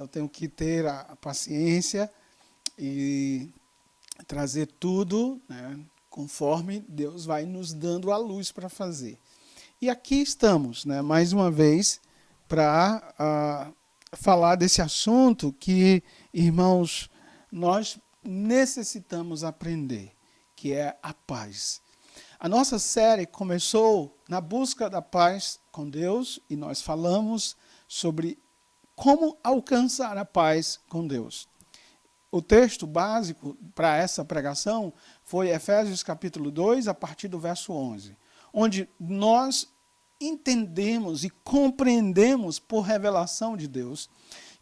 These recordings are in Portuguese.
Eu tenho que ter a paciência e trazer tudo, né, conforme Deus vai nos dando a luz para fazer. E aqui estamos, né, mais uma vez, para falar desse assunto que, irmãos, nós necessitamos aprender, que é a paz. A nossa série começou na busca da paz com Deus e nós falamos sobre como alcançar a paz com Deus. O texto básico para essa pregação foi Efésios capítulo 2, a partir do verso 11, onde nós entendemos e compreendemos por revelação de Deus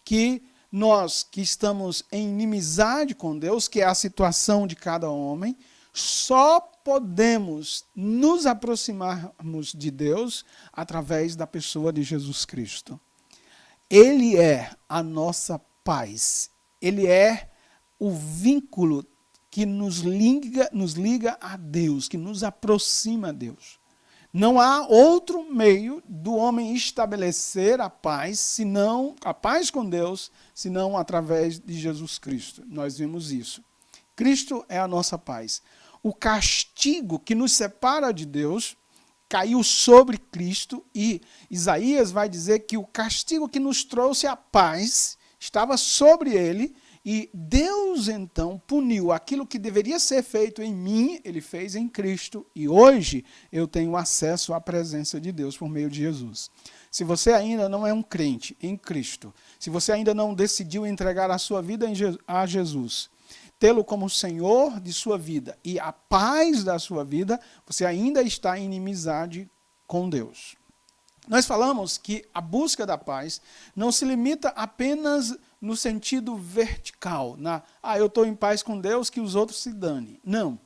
que nós que estamos em inimizade com Deus, que é a situação de cada homem, só podemos nos aproximarmos de Deus através da pessoa de Jesus Cristo. Ele é a nossa paz. Ele é o vínculo que nos liga a Deus, que nos aproxima a Deus. Não há outro meio do homem estabelecer a paz, senão a paz com Deus, senão através de Jesus Cristo. Nós vimos isso. Cristo é a nossa paz. O castigo que nos separa de Deus caiu sobre Cristo e Isaías vai dizer que o castigo que nos trouxe a paz estava sobre ele e Deus então puniu aquilo que deveria ser feito em mim, ele fez em Cristo e hoje eu tenho acesso à presença de Deus por meio de Jesus. Se você ainda não é um crente em Cristo, se você ainda não decidiu entregar a sua vida a Jesus, tê-lo como Senhor de sua vida e a paz da sua vida, você ainda está em inimizade com Deus. Nós falamos que a busca da paz não se limita apenas no sentido vertical, eu estou em paz com Deus, que os outros se danem. Não.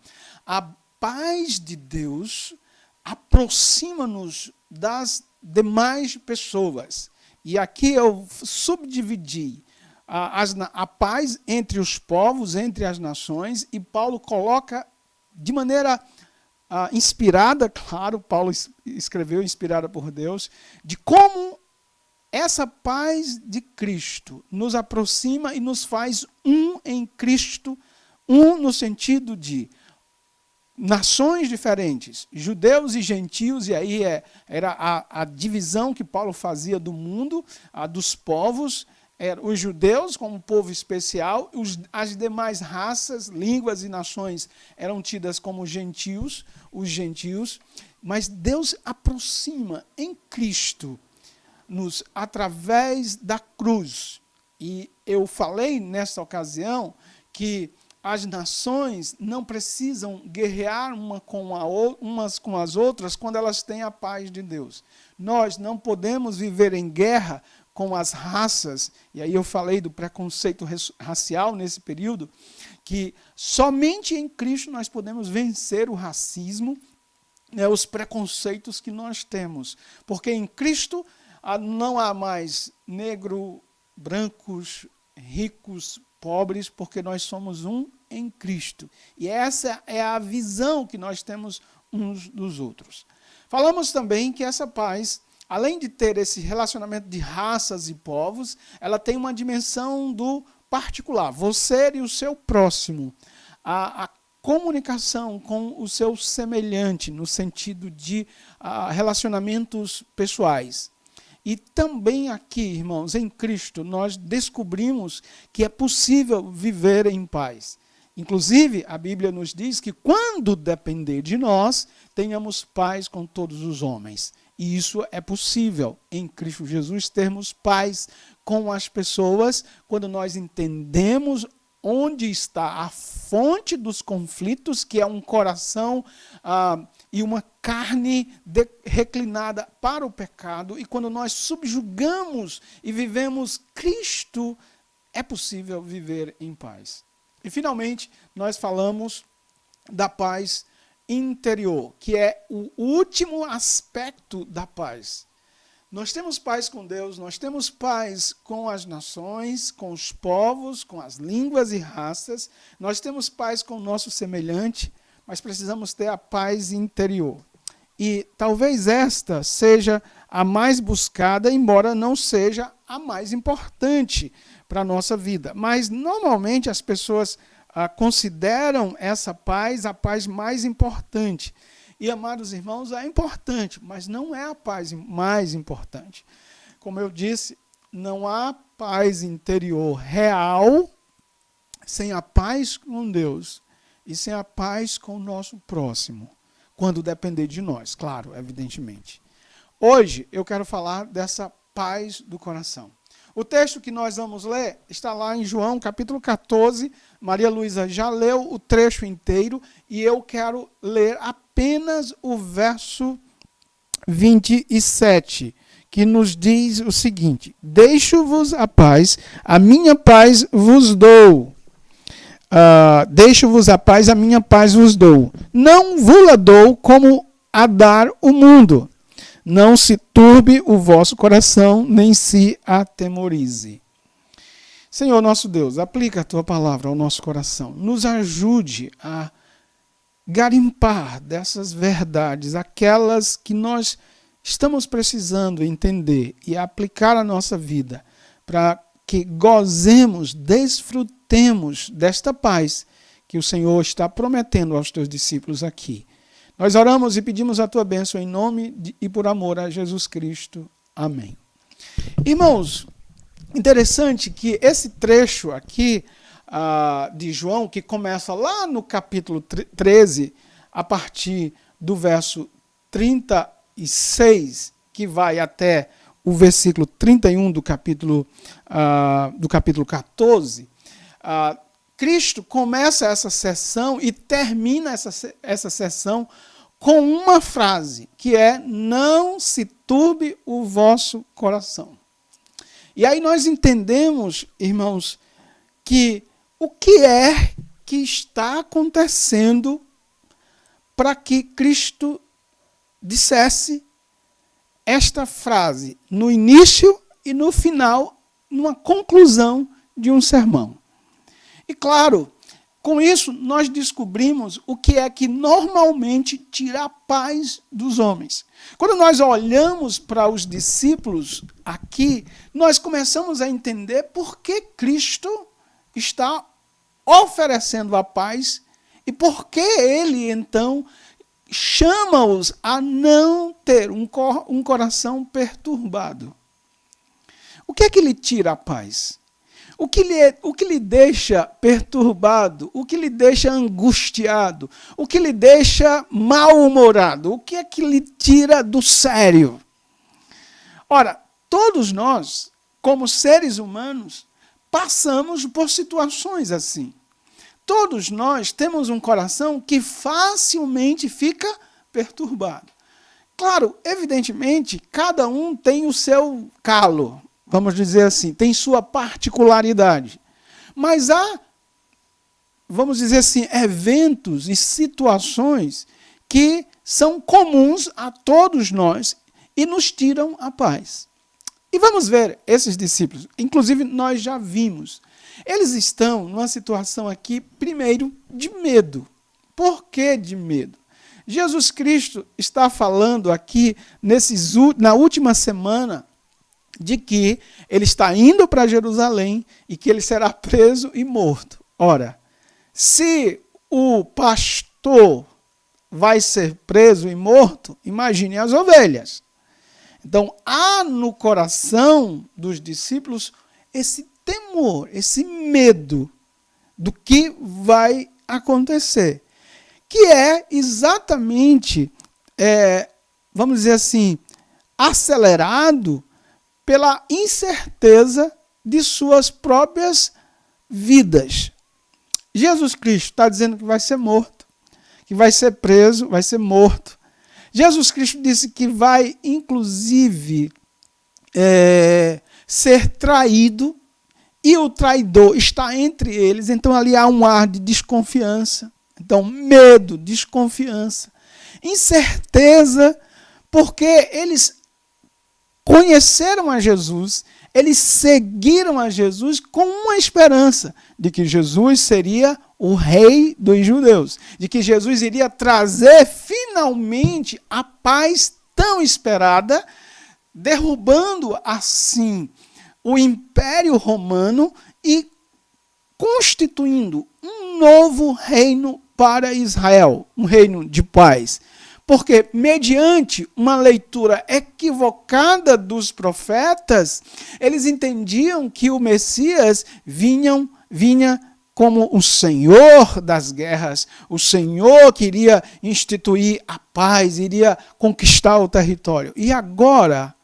A paz de Deus aproxima-nos das demais pessoas. E aqui eu subdividi a paz entre os povos, entre as nações, e Paulo coloca de maneira inspirada, claro, Paulo escreveu inspirada por Deus, de como essa paz de Cristo nos aproxima e nos faz um em Cristo, um no sentido de nações diferentes, judeus e gentios, e aí era a divisão que Paulo fazia do mundo, dos povos, os judeus como um povo especial, as demais raças, línguas e nações eram tidas como gentios, os gentios, mas Deus aproxima em Cristo nos através da cruz. E eu falei nessa ocasião que as nações não precisam guerrear umas com as outras quando elas têm a paz de Deus. Nós não podemos viver em guerra com as raças, e aí eu falei do preconceito racial nesse período, que somente em Cristo nós podemos vencer o racismo, os preconceitos que nós temos. Porque em Cristo não há mais negro, brancos, ricos, pobres, porque nós somos um em Cristo. E essa é a visão que nós temos uns dos outros. Falamos também que essa paz, além de ter esse relacionamento de raças e povos, ela tem uma dimensão do particular, você e o seu próximo. A comunicação com o seu semelhante, no sentido de relacionamentos pessoais. E também aqui, irmãos, em Cristo, nós descobrimos que é possível viver em paz. Inclusive, a Bíblia nos diz que quando depender de nós, tenhamos paz com todos os homens. E isso é possível em Cristo Jesus, termos paz com as pessoas, quando nós entendemos onde está a fonte dos conflitos, que é um coração e uma carne reclinada para o pecado, e quando nós subjugamos e vivemos Cristo, é possível viver em paz. E finalmente, nós falamos da paz interior, que é o último aspecto da paz. Nós temos paz com Deus, nós temos paz com as nações, com os povos, com as línguas e raças, nós temos paz com o nosso semelhante, mas precisamos ter a paz interior. E talvez esta seja a mais buscada, embora não seja a mais importante, para a nossa vida. Mas, normalmente, as pessoas consideram essa paz a paz mais importante. E, amados irmãos, é importante, mas não é a paz mais importante. Como eu disse, não há paz interior real sem a paz com Deus e sem a paz com o nosso próximo, quando depender de nós, claro, evidentemente. Hoje eu quero falar dessa paz do coração. O texto que nós vamos ler está lá em João, capítulo 14. Maria Luísa já leu o trecho inteiro e eu quero ler apenas o verso 27, que nos diz o seguinte: deixo-vos a paz, a minha paz vos dou. Deixo-vos a paz, a minha paz vos dou. Não vos-la dou como a dar o mundo. Não se turbe o vosso coração, nem se atemorize. Senhor nosso Deus, aplica a tua palavra ao nosso coração. Nos ajude a garimpar dessas verdades, aquelas que nós estamos precisando entender e aplicar à nossa vida, para que gozemos, desfrutemos desta paz que o Senhor está prometendo aos teus discípulos aqui. Nós oramos e pedimos a tua bênção em nome e por amor a Jesus Cristo. Amém. Irmãos, interessante que esse trecho aqui de João, que começa lá no capítulo 13, a partir do verso 36, que vai até o versículo 31 do capítulo 14, Cristo começa essa sessão e termina essa sessão com uma frase, que é: não se turbe o vosso coração. E aí nós entendemos, irmãos, que o que é que está acontecendo para que Cristo dissesse esta frase no início e no final, numa conclusão de um sermão. E claro, com isso nós descobrimos o que é que normalmente tira a paz dos homens. Quando nós olhamos para os discípulos aqui, nós começamos a entender por que Cristo está oferecendo a paz e por que ele, então, chama-os a não ter um coração perturbado. O que é que lhe tira a paz? O que lhe deixa perturbado? O que lhe deixa angustiado? O que lhe deixa mal-humorado? O que é que lhe tira do sério? Ora, todos nós, como seres humanos, passamos por situações assim. Todos nós temos um coração que facilmente fica perturbado. Claro, evidentemente, cada um tem o seu calo, vamos dizer assim, tem sua particularidade. Mas há, vamos dizer assim, eventos e situações que são comuns a todos nós e nos tiram a paz. E vamos ver esses discípulos, inclusive nós já vimos. Eles estão numa situação aqui, primeiro, de medo. Por que de medo? Jesus Cristo está falando aqui, na última semana, de que ele está indo para Jerusalém e que ele será preso e morto. Ora, se o pastor vai ser preso e morto, imagine as ovelhas. Então, há no coração dos discípulos esse temor, esse medo do que vai acontecer, que é exatamente, vamos dizer assim, acelerado pela incerteza de suas próprias vidas. Jesus Cristo está dizendo que vai ser morto, que vai ser preso, vai ser morto. Jesus Cristo disse que vai, inclusive, ser traído, e o traidor está entre eles, então ali há um ar de desconfiança. Então, medo, desconfiança, incerteza, porque eles conheceram a Jesus, eles seguiram a Jesus com uma esperança de que Jesus seria o rei dos judeus, de que Jesus iria trazer finalmente a paz tão esperada, derrubando assim o Império Romano e constituindo um novo reino para Israel, um reino de paz. Porque, mediante uma leitura equivocada dos profetas, eles entendiam que o Messias vinha como o Senhor das guerras, o Senhor que iria instituir a paz, iria conquistar o território. E agora,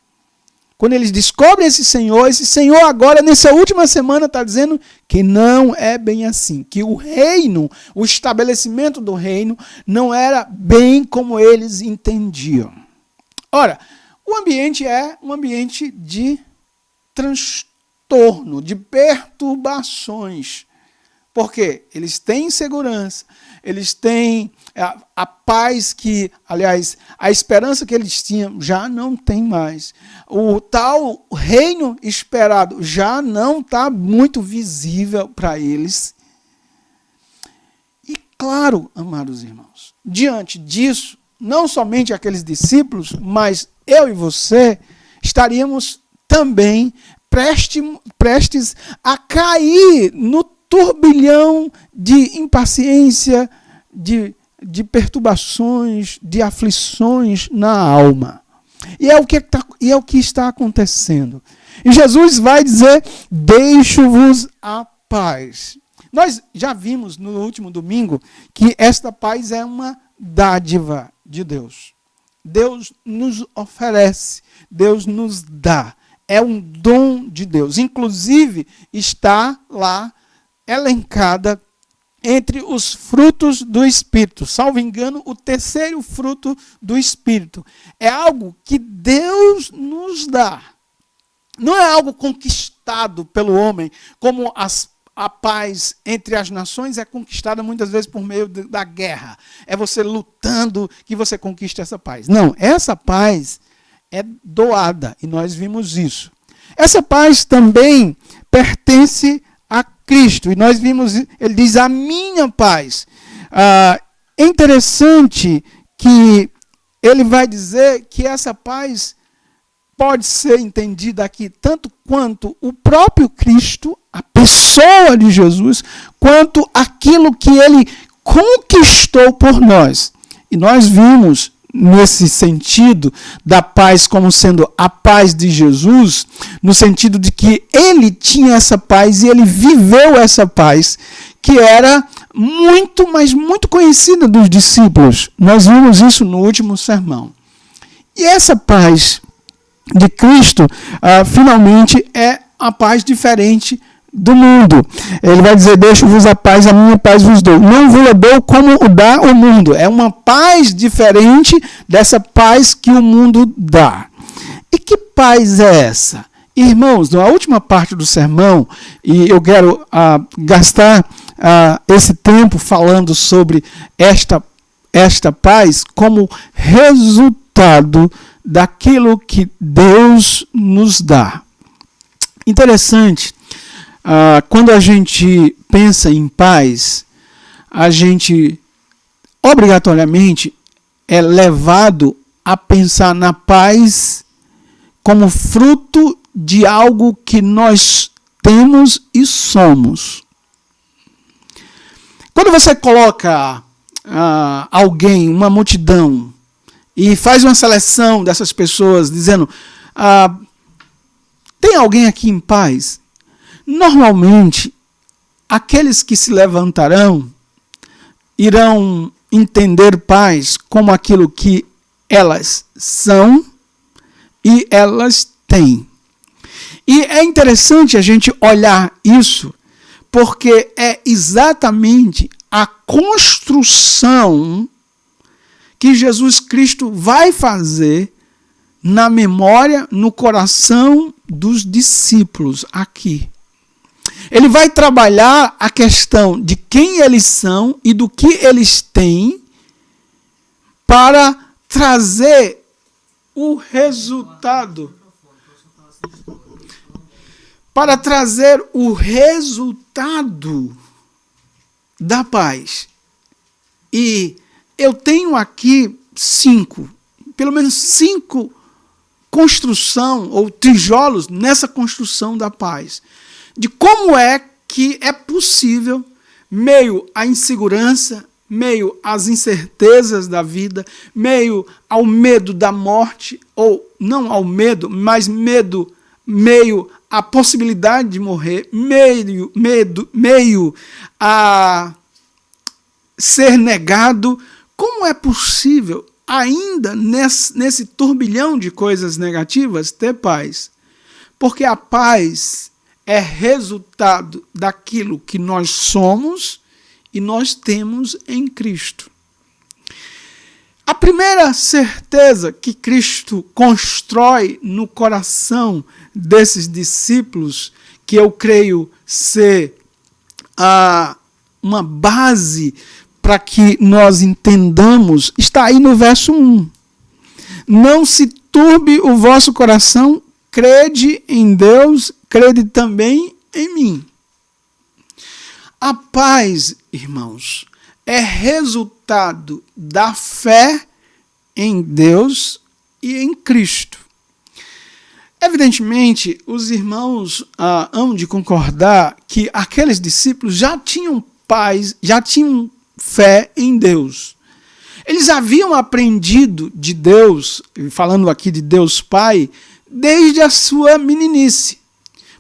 quando eles descobrem esse Senhor agora, nessa última semana, está dizendo que não é bem assim. Que o reino, o estabelecimento do reino, não era bem como eles entendiam. Ora, o ambiente é um ambiente de transtorno, de perturbações. Porque eles têm insegurança, eles têm a paz que, aliás, a esperança que eles tinham já não tem mais. O tal reino esperado já não está muito visível para eles. E claro, amados irmãos, diante disso, não somente aqueles discípulos, mas eu e você estaríamos também prestes a cair no turbilhão de impaciência, de perturbações, de aflições na alma. E é o que está acontecendo. E Jesus vai dizer, deixo-vos a paz. Nós já vimos no último domingo que esta paz é uma dádiva de Deus. Deus nos oferece, Deus nos dá. É um dom de Deus. Inclusive, está lá elencada entre os frutos do Espírito. Salvo engano, o terceiro fruto do Espírito. É algo que Deus nos dá. Não é algo conquistado pelo homem, como a paz entre as nações é conquistada muitas vezes por meio da guerra. É você lutando que você conquista essa paz. Não, essa paz é doada, e nós vimos isso. Essa paz também pertence a Cristo. E nós vimos, ele diz, a minha paz. É interessante que ele vai dizer que essa paz pode ser entendida aqui tanto quanto o próprio Cristo, a pessoa de Jesus, quanto aquilo que ele conquistou por nós. E nós vimos nesse sentido da paz como sendo a paz de Jesus, no sentido de que ele tinha essa paz e ele viveu essa paz, que era muito, mas muito conhecida dos discípulos. Nós vimos isso no último sermão. E essa paz de Cristo, finalmente, é a paz diferente do mundo. Ele vai dizer, deixo-vos a paz, a minha paz vos dou. Não vos dou como o dá o mundo. É uma paz diferente dessa paz que o mundo dá. E que paz é essa? Irmãos, na última parte do sermão, e eu quero gastar esse tempo falando sobre esta paz como resultado daquilo que Deus nos dá. Interessante. Quando a gente pensa em paz, a gente obrigatoriamente é levado a pensar na paz como fruto de algo que nós temos e somos. Quando você coloca alguém, uma multidão, e faz uma seleção dessas pessoas, dizendo, tem alguém aqui em paz? Normalmente, aqueles que se levantarão irão entender paz como aquilo que elas são e elas têm. E é interessante a gente olhar isso, porque é exatamente a construção que Jesus Cristo vai fazer na memória, no coração dos discípulos aqui. Ele vai trabalhar a questão de quem eles são e do que eles têm para trazer o resultado. Para trazer o resultado da paz. E eu tenho aqui pelo menos cinco construção, ou tijolos nessa construção da paz. De como é que é possível, meio à insegurança, meio às incertezas da vida, meio ao medo da morte, ou não ao medo, mas meio à possibilidade de morrer, meio a ser negado. Como é possível, ainda nesse turbilhão de coisas negativas, ter paz? Porque a paz é resultado daquilo que nós somos e nós temos em Cristo. A primeira certeza que Cristo constrói no coração desses discípulos, que eu creio ser uma base para que nós entendamos, está aí no verso 1. Não se turbe o vosso coração, crede em Deus, crede também em mim. A paz, irmãos, é resultado da fé em Deus e em Cristo. Evidentemente, os irmãos hão de concordar que aqueles discípulos já tinham paz, já tinham fé em Deus. Eles haviam aprendido de Deus, falando aqui de Deus Pai, desde a sua meninice.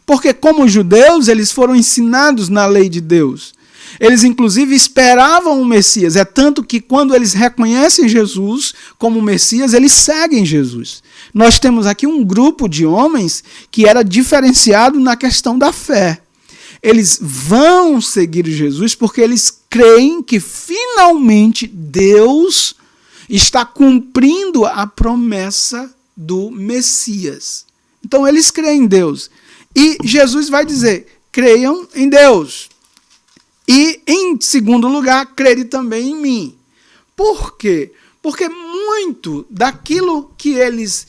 Porque como judeus, eles foram ensinados na lei de Deus. Eles, inclusive, esperavam o Messias. É tanto que, quando eles reconhecem Jesus como Messias, eles seguem Jesus. Nós temos aqui um grupo de homens que era diferenciado na questão da fé. Eles vão seguir Jesus porque eles creem que, finalmente, Deus está cumprindo a promessa do Messias. Então, eles creem em Deus. E Jesus vai dizer, creiam em Deus. E, em segundo lugar, crede também em mim. Por quê? Porque muito daquilo que eles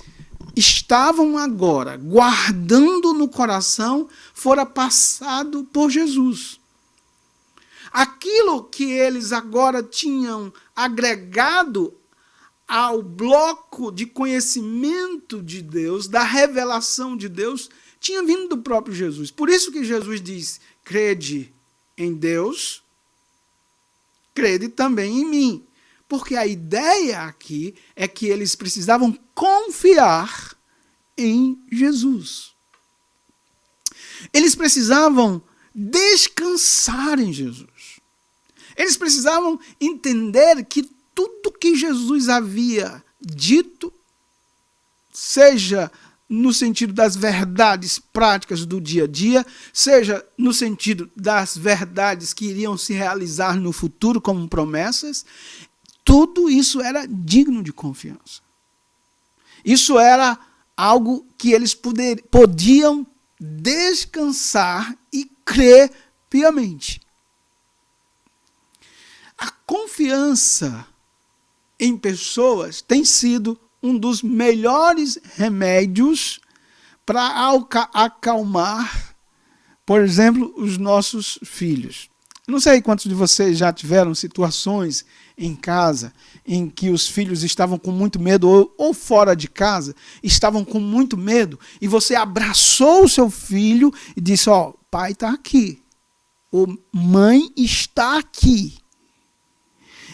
estavam agora guardando no coração fora passado por Jesus. Aquilo que eles agora tinham agregado ao bloco de conhecimento de Deus, da revelação de Deus, tinha vindo do próprio Jesus. Por isso que Jesus diz, crede em Deus, crede também em mim. Porque a ideia aqui é que eles precisavam confiar em Jesus. Eles precisavam descansar em Jesus. Eles precisavam entender que tudo que Jesus havia dito, seja no sentido das verdades práticas do dia a dia, seja no sentido das verdades que iriam se realizar no futuro como promessas, tudo isso era digno de confiança. Isso era algo que eles podiam descansar e crer piamente. A confiança em pessoas tem sido um dos melhores remédios para acalmar, por exemplo, os nossos filhos. Não sei quantos de vocês já tiveram situações em casa em que os filhos estavam com muito medo, ou fora de casa, estavam com muito medo, e você abraçou o seu filho e disse, ó, pai está aqui, ou mãe está aqui.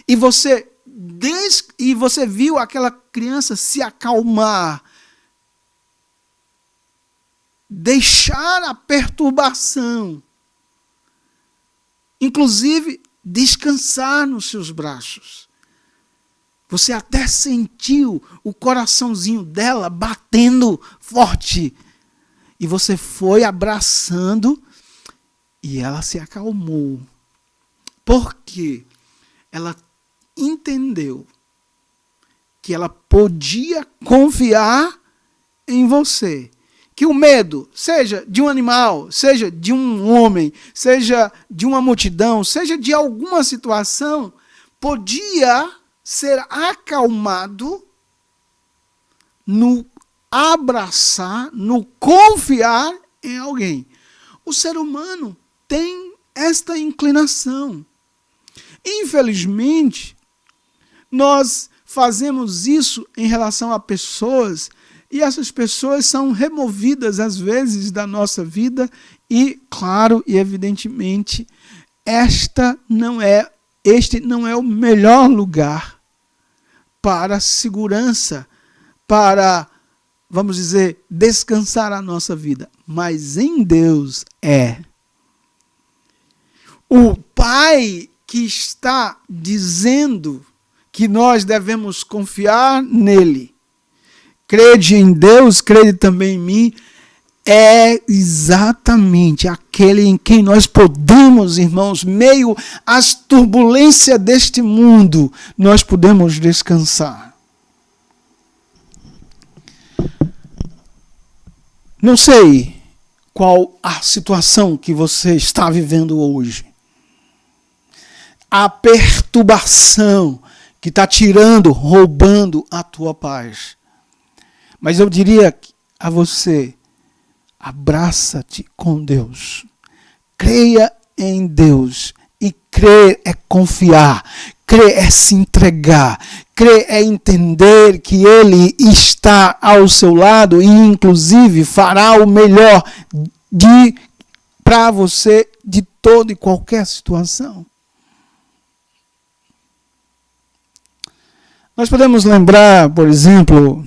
E você viu aquela criança se acalmar, deixar a perturbação, inclusive descansar nos seus braços. Você até sentiu o coraçãozinho dela batendo forte. E você foi abraçando e ela se acalmou. Por quê? Ela entendeu que ela podia confiar em você. Que o medo, seja de um animal, seja de um homem, seja de uma multidão, seja de alguma situação, podia ser acalmado no abraçar, no confiar em alguém. O ser humano tem esta inclinação. Infelizmente, nós fazemos isso em relação a pessoas E essas pessoas são removidas, às vezes, da nossa vida e, claro e evidentemente, este não é o melhor lugar para segurança, para, vamos dizer, descansar a nossa vida. Mas em Deus é. O Pai que está dizendo que nós devemos confiar nele, crede em Deus, crede também em mim, é exatamente aquele em quem nós podemos, irmãos, meio às turbulências deste mundo, nós podemos descansar. Não sei qual a situação que você está vivendo hoje. A perturbação que está tirando, roubando a tua paz. Mas eu diria a você, abraça-te com Deus. Creia em Deus. E crer é confiar. Crer é se entregar. Crer é entender que Ele está ao seu lado e, inclusive, fará o melhor para você de toda e qualquer situação. Nós podemos lembrar, por exemplo,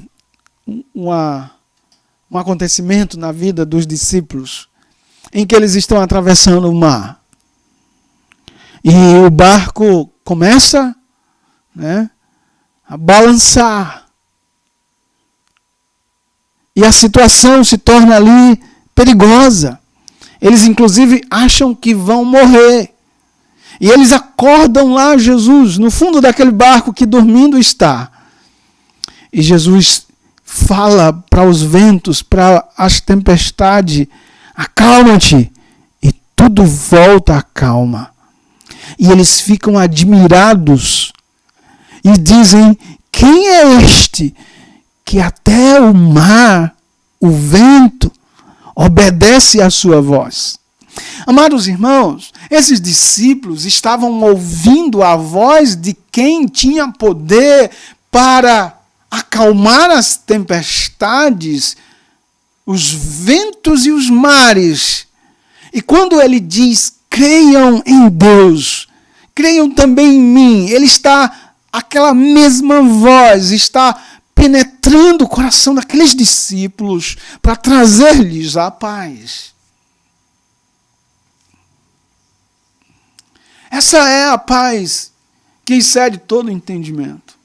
um acontecimento na vida dos discípulos, em que eles estão atravessando o mar. E o barco começa, a balançar. E a situação se torna ali perigosa. Eles, inclusive, acham que vão morrer. E eles acordam lá Jesus, no fundo daquele barco que dormindo está. E Jesus fala para os ventos, para as tempestades, acalma-te. E tudo volta à calma. E eles ficam admirados e dizem, quem é este que até o mar, o vento, obedece à sua voz? Amados irmãos, esses discípulos estavam ouvindo a voz de quem tinha poder para acalmar as tempestades, os ventos e os mares. E quando ele diz, creiam em Deus, creiam também em mim, ele está, aquela mesma voz está penetrando o coração daqueles discípulos para trazer-lhes a paz. Essa é a paz que excede todo entendimento.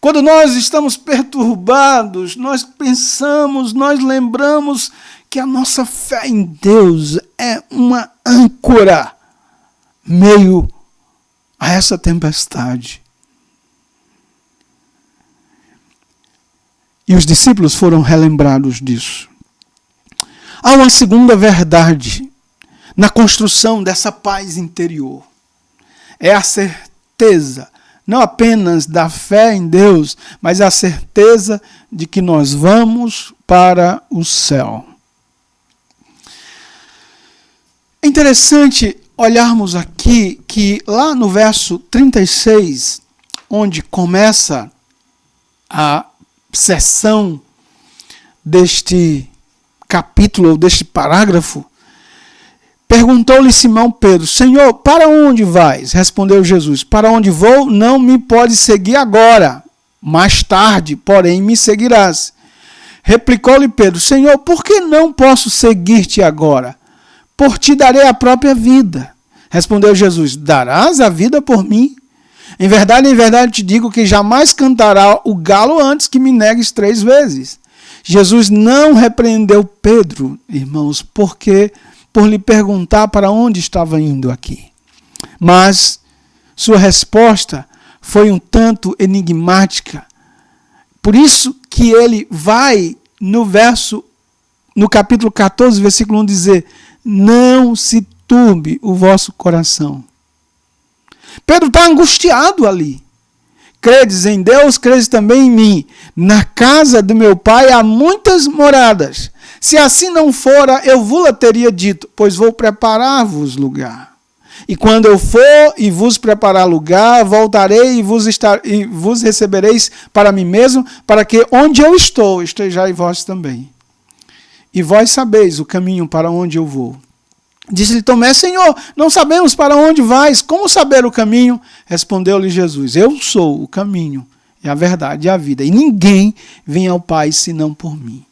Quando nós estamos perturbados, nós pensamos, nós lembramos que a nossa fé em Deus é uma âncora meio a essa tempestade. E os discípulos foram relembrados disso. Há uma segunda verdade na construção dessa paz interior. É a certeza, não apenas da fé em Deus, mas a certeza de que nós vamos para o céu. É interessante olharmos aqui que lá no verso 36, onde começa a seção deste capítulo, ou deste parágrafo, perguntou-lhe Simão Pedro, Senhor, para onde vais? Respondeu Jesus, para onde vou, não me podes seguir agora, mais tarde, porém, me seguirás. Replicou-lhe Pedro, Senhor, por que não posso seguir-te agora? Por ti darei a própria vida. Respondeu Jesus, darás a vida por mim? Em verdade te digo que jamais cantará o galo antes que me negues 3 vezes. Jesus não repreendeu Pedro, irmãos, por lhe perguntar para onde estava indo aqui. Mas sua resposta foi um tanto enigmática. Por isso que ele vai no capítulo 14, versículo 1, dizer, não se turbe o vosso coração. Pedro está angustiado ali. Credes em Deus, credes também em mim. Na casa do meu pai há muitas moradas. Se assim não fora, eu vos teria dito, pois vou preparar-vos lugar. E quando eu for e vos preparar lugar, voltarei e vos recebereis para mim mesmo, para que onde eu estou, estejais vós também. E vós sabeis o caminho para onde eu vou. Disse-lhe Tomé: Senhor, não sabemos para onde vais, como saber o caminho? Respondeu-lhe Jesus: Eu sou o caminho, e a verdade e a vida, e ninguém vem ao Pai senão por mim.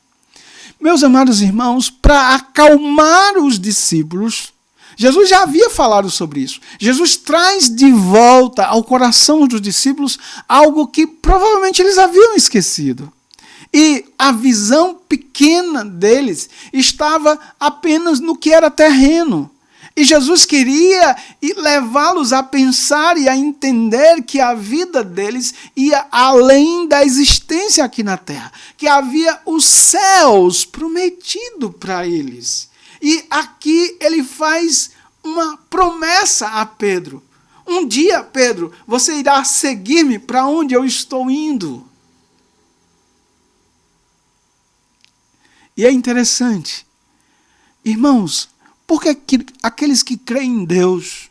Meus amados irmãos, para acalmar os discípulos, Jesus já havia falado sobre isso. Jesus traz de volta ao coração dos discípulos algo que provavelmente eles haviam esquecido. E a visão pequena deles estava apenas no que era terreno. E Jesus queria levá-los a pensar e a entender que a vida deles ia além da existência aqui na terra. Que havia os céus prometido para eles. E aqui ele faz uma promessa a Pedro. Um dia, Pedro, você irá seguir-me para onde eu estou indo. E é interessante, irmãos, porque aqueles que creem em Deus,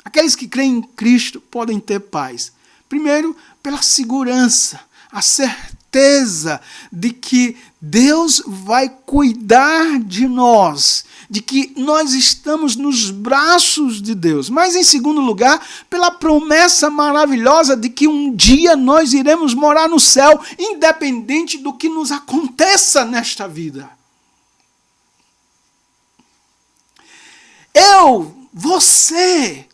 aqueles que creem em Cristo podem ter paz. Primeiro, pela segurança, a certeza de que Deus vai cuidar de nós, de que nós estamos nos braços de Deus. Mas, em segundo lugar, pela promessa maravilhosa de que um dia nós iremos morar no céu, independente do que nos aconteça nesta vida. Você,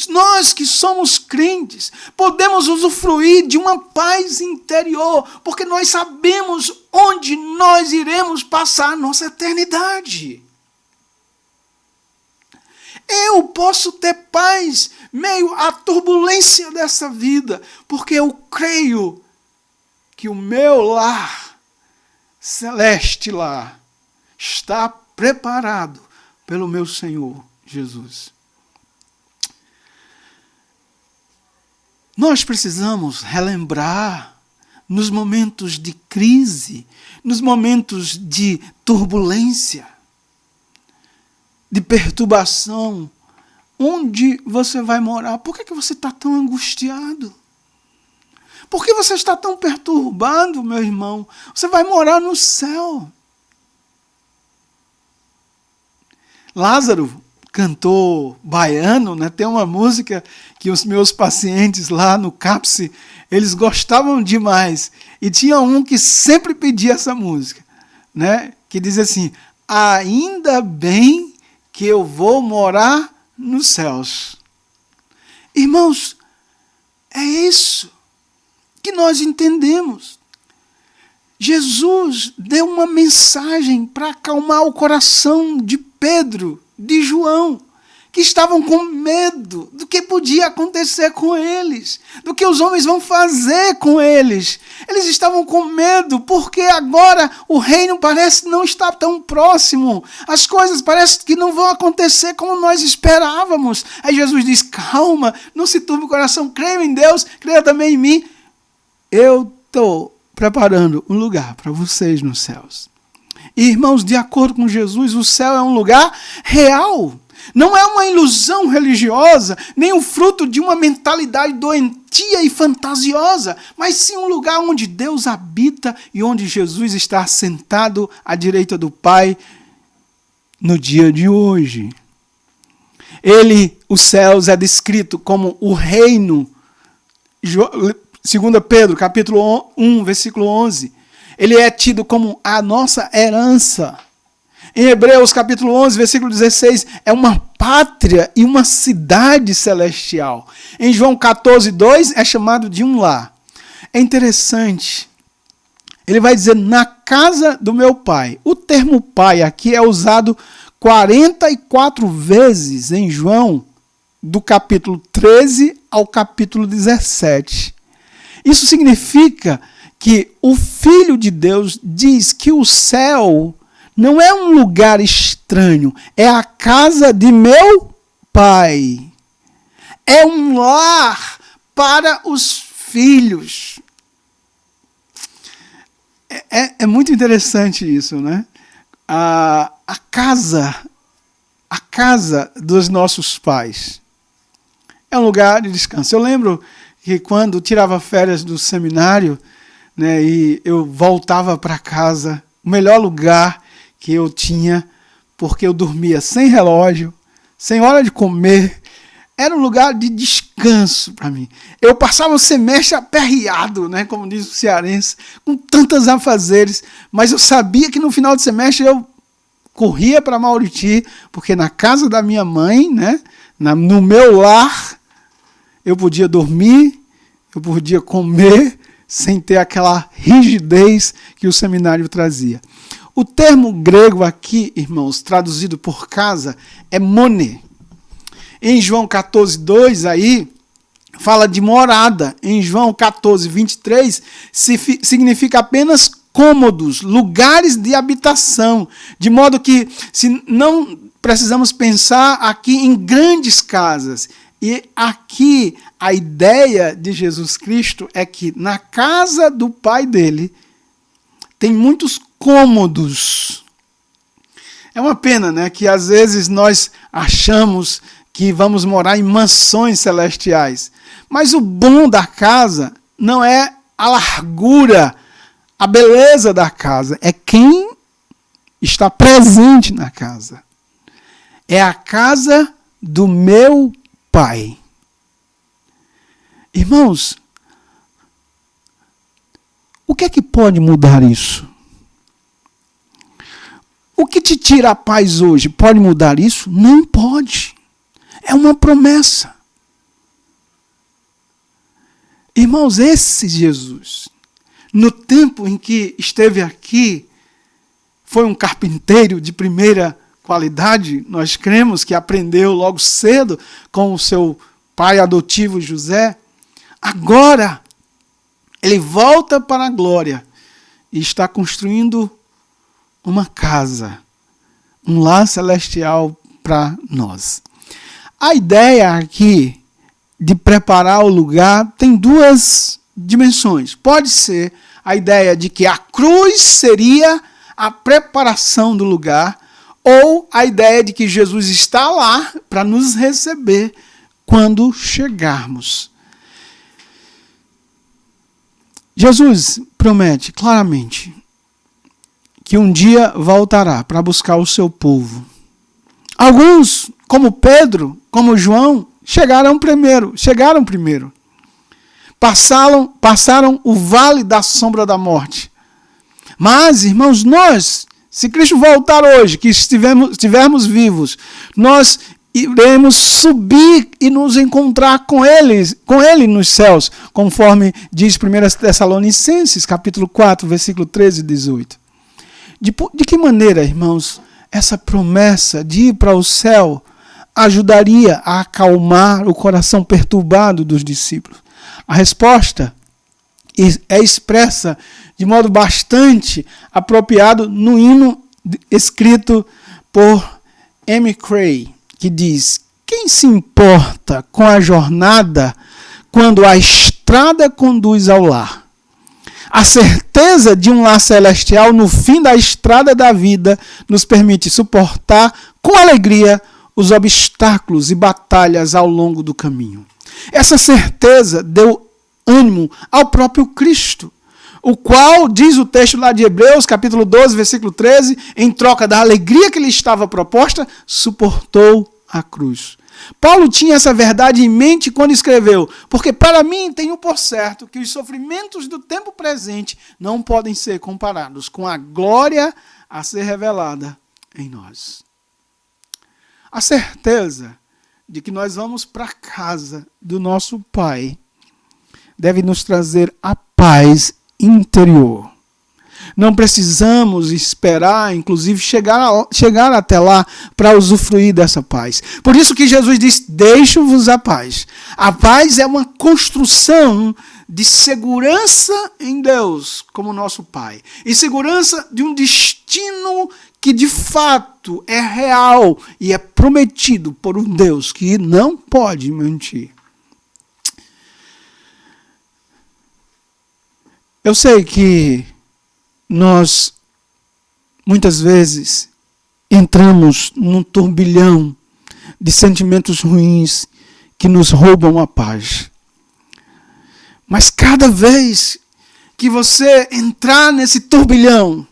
nós que somos crentes, podemos usufruir de uma paz interior, porque nós sabemos onde nós iremos passar a nossa eternidade. Eu posso ter paz meio à turbulência dessa vida, porque eu creio que o meu lar, celeste lar, está preparado pelo meu Senhor Jesus. Nós precisamos relembrar nos momentos de crise, nos momentos de turbulência, de perturbação, onde você vai morar. Por que você está tão angustiado? Por que você está tão perturbado, meu irmão? Você vai morar no céu. Lázaro, cantor baiano, né? Tem uma música que os meus pacientes lá no CAPS, eles gostavam demais. E tinha um que sempre pedia essa música, né? Que diz assim: ainda bem que eu vou morar nos céus. Irmãos, é isso que nós entendemos. Jesus deu uma mensagem para acalmar o coração de Pedro, de João, que estavam com medo do que podia acontecer com eles, do que os homens vão fazer com eles. Eles estavam com medo porque agora o reino parece não estar tão próximo. As coisas parecem que não vão acontecer como nós esperávamos. Aí Jesus diz: calma, não se turbe o coração, creia em Deus, creia também em mim. Eu estou preparando um lugar para vocês nos céus. E, irmãos, de acordo com Jesus, o céu é um lugar real. Não é uma ilusão religiosa, nem o fruto de uma mentalidade doentia e fantasiosa, mas sim um lugar onde Deus habita e onde Jesus está sentado à direita do Pai no dia de hoje. Os céus é descrito como o reino, 2 Pedro, capítulo 1, versículo 11. Ele é tido como a nossa herança. Em Hebreus, capítulo 11, versículo 16, é uma pátria e uma cidade celestial. Em João 14, 2, é chamado de um lar. É interessante. Ele vai dizer, na casa do meu pai. O termo pai aqui é usado 44 vezes em João, do capítulo 13 ao capítulo 17. Isso significa que o Filho de Deus diz que o céu não é um lugar estranho, é a casa de meu Pai. É um lar para os filhos. É muito interessante isso, né? A casa a casa dos nossos pais é um lugar de descanso. Eu lembro que quando tirava férias do seminário, né, e eu voltava para casa, o melhor lugar que eu tinha, porque eu dormia sem relógio, sem hora de comer, era um lugar de descanso para mim. Eu passava o semestre aperreado, né, como diz o cearense, com tantos afazeres, mas eu sabia que no final do semestre eu corria para Mauriti, porque na casa da minha mãe, né, no meu lar, eu podia dormir, eu podia comer, sem ter aquela rigidez que o seminário trazia. O termo grego aqui, irmãos, traduzido por casa, é mone. Em João 14:2 aí, fala de morada. Em João 14:23, significa apenas cômodos, lugares de habitação. De modo que se não precisamos pensar aqui em grandes casas. E aqui a ideia de Jesus Cristo é que na casa do Pai dele tem muitos cômodos. É uma pena, né, que às vezes nós achamos que vamos morar em mansões celestiais. Mas o bom da casa não é a largura, a beleza da casa, é quem está presente na casa. É a casa do meu Pai. Irmãos, o que é que pode mudar isso? O que te tira a paz hoje pode mudar isso? Não pode. É uma promessa. Irmãos, esse Jesus, no tempo em que esteve aqui, foi um carpinteiro de primeira qualidade, nós cremos que aprendeu logo cedo com o seu pai adotivo José. Agora, ele volta para a glória e está construindo uma casa, um lar celestial para nós. A ideia aqui de preparar o lugar tem duas dimensões. Pode ser a ideia de que a cruz seria a preparação do lugar, ou a ideia de que Jesus está lá para nos receber quando chegarmos. Jesus promete claramente que um dia voltará para buscar o seu povo. Alguns, como Pedro, como João, chegaram primeiro. Passaram o vale da sombra da morte. Mas, irmãos, nós, se Cristo voltar hoje, que estivermos vivos, nós iremos subir e nos encontrar com ele nos céus, conforme diz 1 Tessalonicenses, capítulo 4, versículo 13 e 18. De que maneira, irmãos, essa promessa de ir para o céu ajudaria a acalmar o coração perturbado dos discípulos? A resposta é expressa de modo bastante apropriado no hino escrito por M. Cray, que diz: quem se importa com a jornada quando a estrada conduz ao lar? A certeza de um lar celestial no fim da estrada da vida nos permite suportar com alegria os obstáculos e batalhas ao longo do caminho. Essa certeza deu ânimo ao próprio Cristo, o qual, diz o texto lá de Hebreus, capítulo 12, versículo 13, em troca da alegria que lhe estava proposta, suportou a cruz. Paulo tinha essa verdade em mente quando escreveu: porque para mim tenho por certo que os sofrimentos do tempo presente não podem ser comparados com a glória a ser revelada em nós. A certeza de que nós vamos para a casa do nosso Pai deve nos trazer a paz interior. Não precisamos esperar, inclusive, chegar até lá para usufruir dessa paz. Por isso que Jesus diz: deixo-vos a paz. A paz é uma construção de segurança em Deus como nosso Pai. E segurança de um destino que de fato é real e é prometido por um Deus que não pode mentir. Eu sei que nós, muitas vezes, entramos num turbilhão de sentimentos ruins que nos roubam a paz. Mas cada vez que você entrar nesse turbilhão,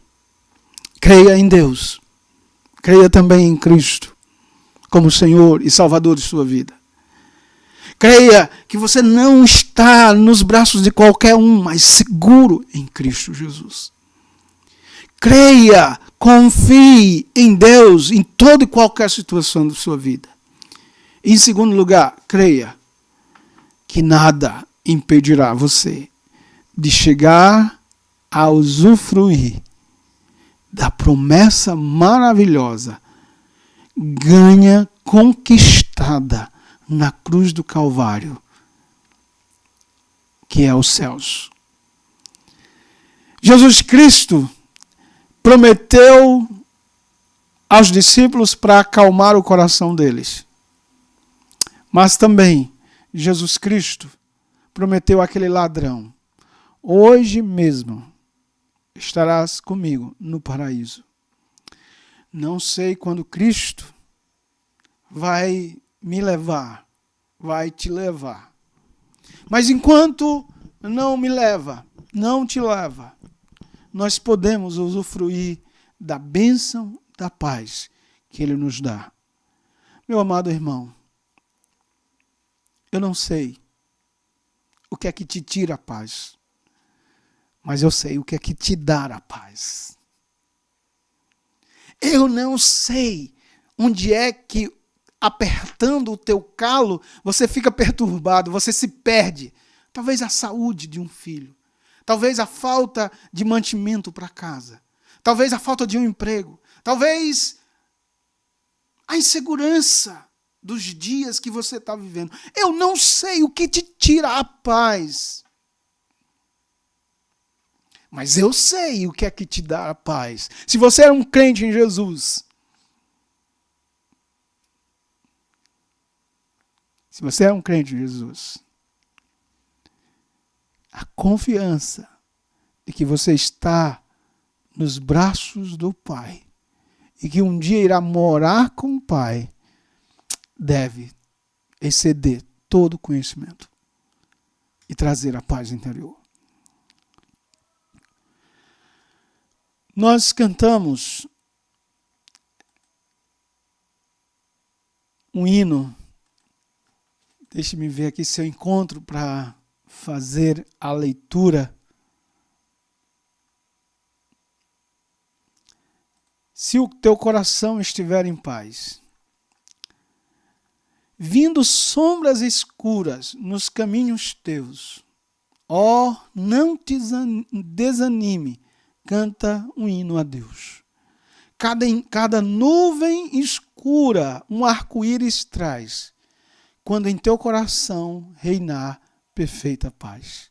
creia em Deus. Creia também em Cristo como Senhor e Salvador de sua vida. Creia que você não está nos braços de qualquer um, mas seguro em Cristo Jesus. Creia, confie em Deus em toda e qualquer situação da sua vida. Em segundo lugar, creia que nada impedirá você de chegar a usufruir da promessa maravilhosa, ganha, conquistada na cruz do Calvário, que é os céus. Jesus Cristo prometeu aos discípulos para acalmar o coração deles. Mas também Jesus Cristo prometeu àquele ladrão: hoje mesmo estarás comigo no paraíso. Não sei quando Cristo vai me levar, vai te levar. Mas enquanto não me leva, não te leva, nós podemos usufruir da bênção da paz que Ele nos dá. Meu amado irmão, eu não sei o que é que te tira a paz, mas eu sei o que é que te dá a paz. Eu não sei onde é que, apertando o teu calo, você fica perturbado, você se perde. Talvez a saúde de um filho, talvez a falta de mantimento para casa, talvez a falta de um emprego, talvez a insegurança dos dias que você está vivendo. Eu não sei o que te tira a paz. Mas eu sei o que é que te dá a paz. Se você é um crente em Jesus, se você é um crente em Jesus, a confiança de que você está nos braços do Pai e que um dia irá morar com o Pai deve exceder todo conhecimento e trazer a paz interior. Nós cantamos um hino. Deixe-me ver aqui se eu encontro para fazer a leitura. Se o teu coração estiver em paz, vindo sombras escuras nos caminhos teus, ó, não te desanime, canta um hino a Deus. Cada nuvem escura um arco-íris traz, quando em teu coração reinar perfeita paz.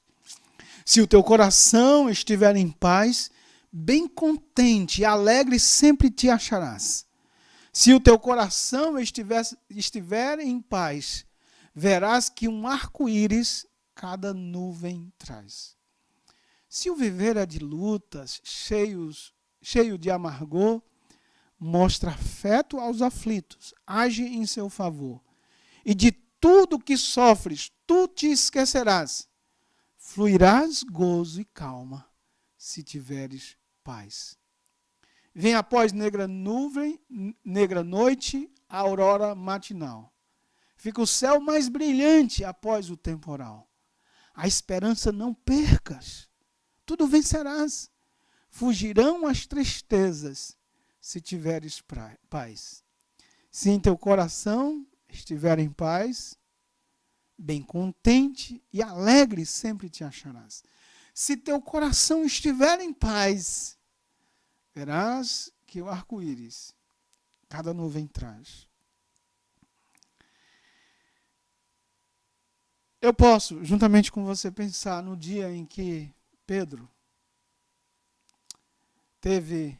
Se o teu coração estiver em paz, bem contente e alegre sempre te acharás. Se o teu coração estiver em paz, verás que um arco-íris cada nuvem traz. Se o viver é de lutas, cheio de amargor, mostra afeto aos aflitos, age em seu favor. E de tudo que sofres, tu te esquecerás. Fluirás gozo e calma, se tiveres paz. Vem após negra nuvem, negra noite, a aurora matinal. Fica o céu mais brilhante após o temporal. A esperança não percas, tudo vencerás. Fugirão as tristezas, se tiveres paz. Se em teu coração estiver em paz, bem contente e alegre sempre te acharás. Se teu coração estiver em paz, verás que o arco-íris cada nuvem traz. Eu posso, juntamente com você, pensar no dia em que Pedro teve